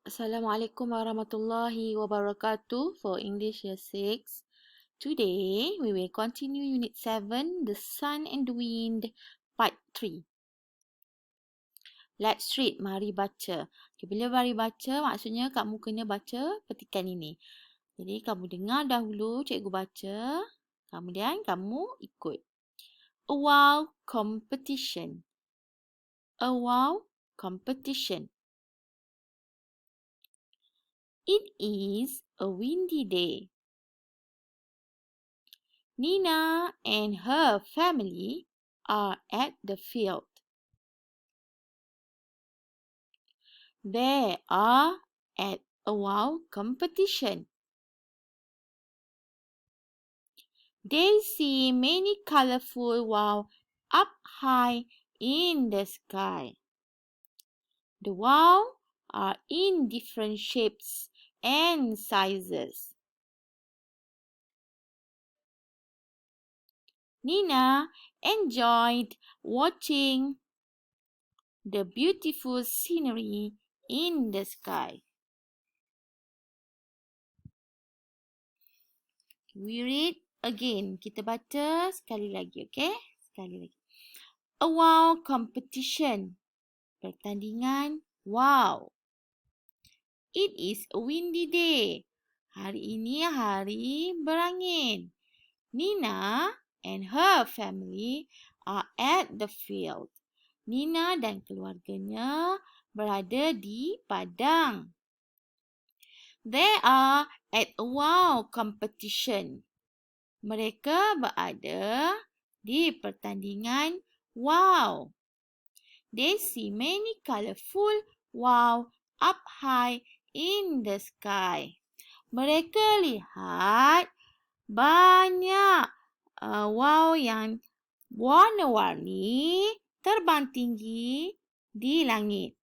Assalamualaikum warahmatullahi wabarakatuh for English Year 6. Today, we will continue Unit 7, The Sun and the Wind, Part 3. Let's read, mari baca. Okay, bila mari baca, maksudnya kamu kena baca petikan ini. Jadi, kamu dengar dahulu cikgu baca, kemudian kamu ikut. A wow competition. A wow competition. It is a windy day. Nina and her family are at the field. They are at a wow competition. They see many colorful wow up high in the sky. The wow are in different shapes and sizes. Nina enjoyed watching the beautiful scenery in the sky. We read again. Kita baca sekali lagi, okay? Sekali lagi. A wow competition. Pertandingan wow. It is a windy day. Hari ini hari berangin. Nina and her family are at the field. Nina dan keluarganya berada di padang. They are at a wow competition. Mereka berada di pertandingan wow. They see many colorful wow up high in the sky. Mereka lihat banyak wow yang warna-warni terbang tinggi di langit.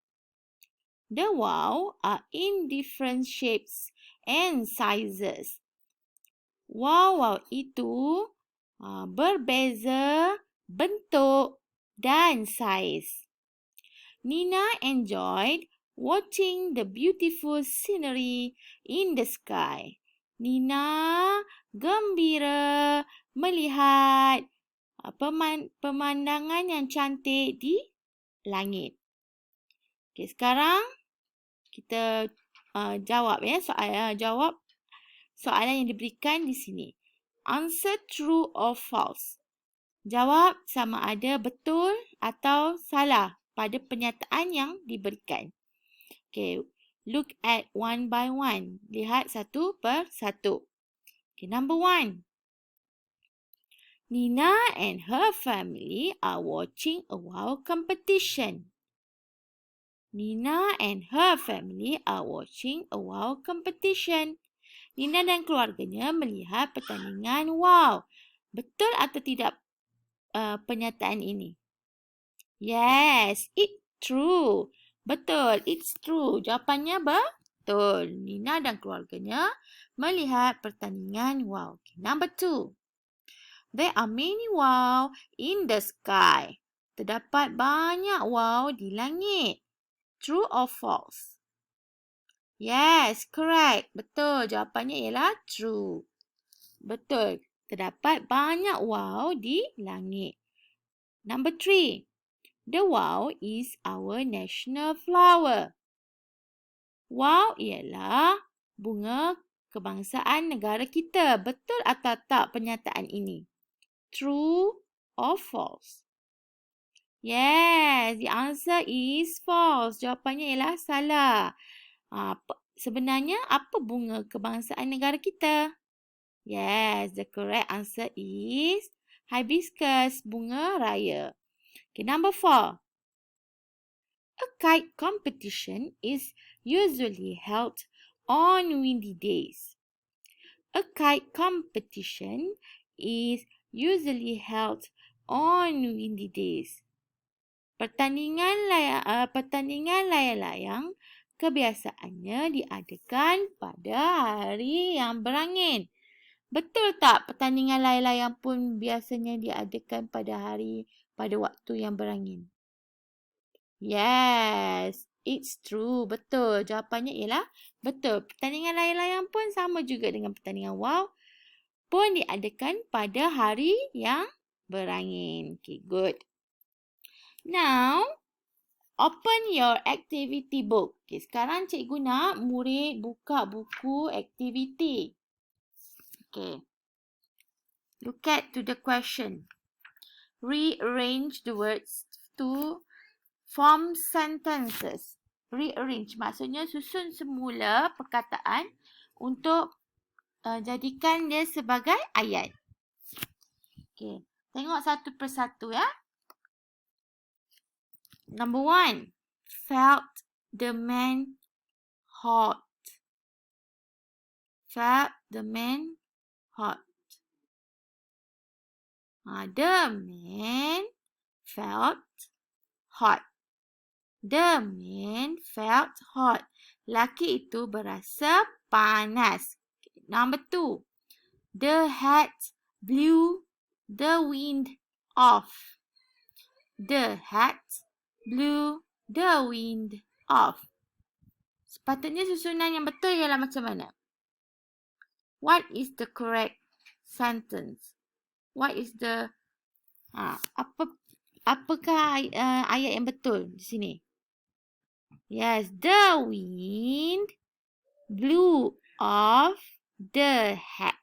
The wow are in different shapes and sizes. Wow itu berbeza bentuk dan saiz. Nina enjoyed watching the beautiful scenery in the sky. Nina gembira melihat pemandangan yang cantik di langit. Okay, sekarang kita jawab jawab soalan yang diberikan di sini. Answer true or false. Jawab sama ada betul atau salah pada pernyataan yang diberikan. Okay, look at one by one. Lihat satu per satu. Okay, number 1. Nina and her family are watching a wow competition. Nina and her family are watching a wow competition. Nina dan keluarganya melihat pertandingan wow. Betul atau tidak pernyataan ini? Yes, it's true. Betul, it's true. Jawapannya betul. Nina dan keluarganya melihat pertandingan wow. Okay, number 2. There are many wow in the sky. Terdapat banyak wow di langit. True or false? Yes, correct. Betul. Jawapannya ialah true. Betul. Terdapat banyak wow di langit. Number 3. The wow is our national flower. Wow ialah bunga kebangsaan negara kita. Betul atau tak pernyataan ini? True or false? Yes, the answer is false. Jawapannya ialah salah. Sebenarnya apa bunga kebangsaan negara kita? Yes, the correct answer is hibiscus, bunga raya. Okay, number 4. A kite competition is usually held on windy days. A kite competition is usually held on windy days. Pertandingan layang-layang kebiasaannya diadakan pada hari yang berangin. Betul tak pertandingan layang-layang pun biasanya diadakan pada waktu yang berangin? Yes, It's true. Betul. Jawapannya ialah betul. Pertandingan layang-layang pun sama juga dengan pertandingan wow. Pun diadakan pada hari yang berangin. Okay, good. Now, open your activity book. Okay, sekarang cikgu nak murid buka buku aktiviti. Okay. Look at to the question. Rearrange the words to form sentences. Rearrange maksudnya susun semula perkataan untuk jadikan dia sebagai ayat. Okay. Tengok satu persatu ya. Number 1. Felt the man hot. Felt the man hot. The man felt hot. The man felt hot. Laki itu berasa panas. Number 2. The hat blew the wind off. The hat blew the wind off. Sepatutnya susunan yang betul ialah macam mana? What is the correct sentence? What is the apakah ayat yang betul di sini? Yes, the wind blew off the hat.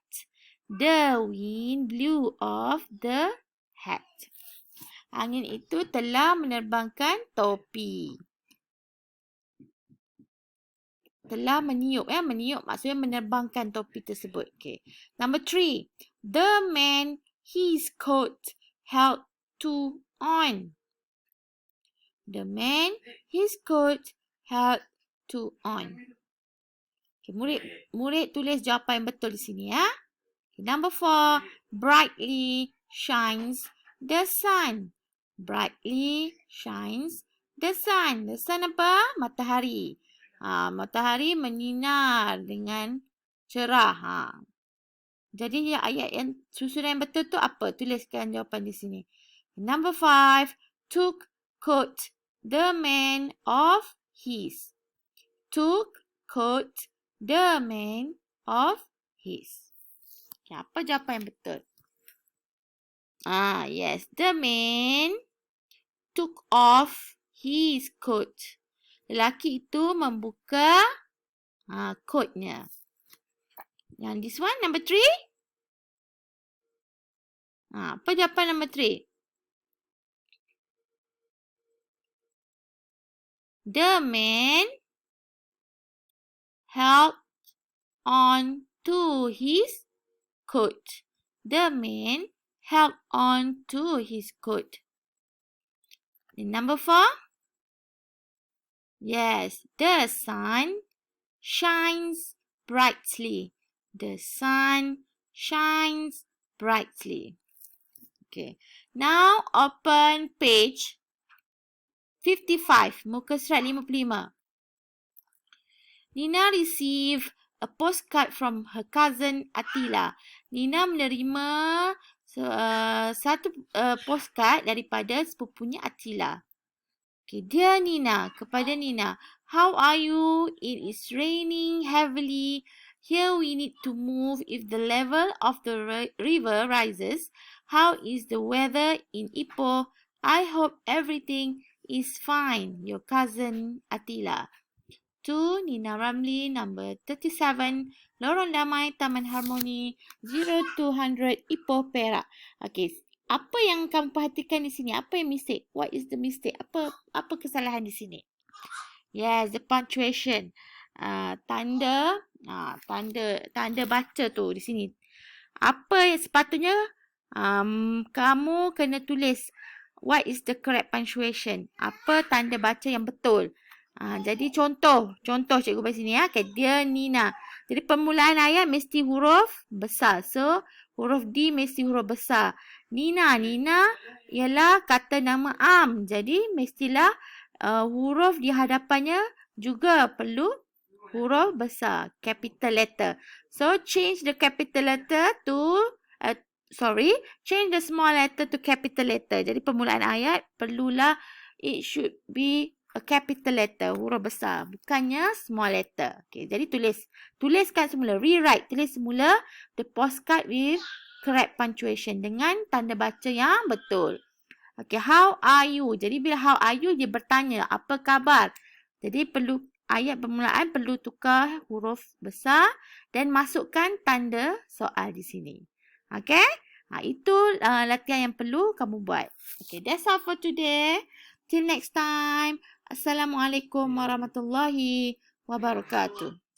The wind blew off the hat. Angin itu telah menerbangkan topi. Telah meniup ya, meniup maksudnya menerbangkan topi tersebut. Okay. Number 3. The man his coat held to on. The man his coat held to on. Okay, murid tulis jawapan yang betul di sini ya. Okay, number 4. Brightly shines the sun. Brightly shines the sun. The sun apa? Matahari. Matahari menyinar dengan cerah. Jadi ayat yang susunan yang betul tu apa? Tuliskan jawapan di sini. Number 5. Took coat the man of his. Took coat the man of his. Okay, apa jawapan yang betul? Yes. The man took off his coat. Lelaki itu membuka coatnya. Yang this one, number 3. Apa jawapan number 3? The man held on to his coat. The man held on to his coat. And number 4. Yes, the sun shines brightly. The sun shines brightly. Okay. Now open page 55, muka surat 55. Nina received a postcard from her cousin Attila. Nina menerima satu postcard daripada sepupunya Attila. Okay, dear Nina, kepada Nina, how are you? It is raining heavily. Here we need to move if the level of the river rises. How is the weather in Ipoh? I hope everything is fine. Your cousin Attila. To Nina Ramli, number 37, Lorong Damai, Taman Harmoni, 0200 Ipoh, Perak. Okay, apa yang kamu perhatikan di sini? Apa yang mistake? What is the mistake? Apa kesalahan di sini? Yes, the punctuation. Tanda baca tu di sini. Apa yang sepatutnya kamu kena tulis? What is the correct punctuation? Apa tanda baca yang betul? Jadi contoh cikgu bagi sini ya. Okay, dear Nina. Jadi permulaan ayat mesti huruf besar. So huruf D mesti huruf besar. Nina ialah kata nama am. Jadi mestilah huruf di hadapannya juga perlu huruf besar, capital letter. So change the capital letter to change the small letter to capital letter. Jadi permulaan ayat perlulah it should be a capital letter, huruf besar, bukannya small letter. Okay, jadi tuliskan semula, rewrite, tulis semula the postcard with correct punctuation dengan tanda baca yang betul. Okay, how are you? Jadi bila how are you, dia bertanya, apa khabar? Jadi perlu ayat permulaan perlu tukar huruf besar dan masukkan tanda soal di sini. Okay? Itu latihan yang perlu kamu buat. Okay, that's all for today. Till next time. Assalamualaikum warahmatullahi wabarakatuh.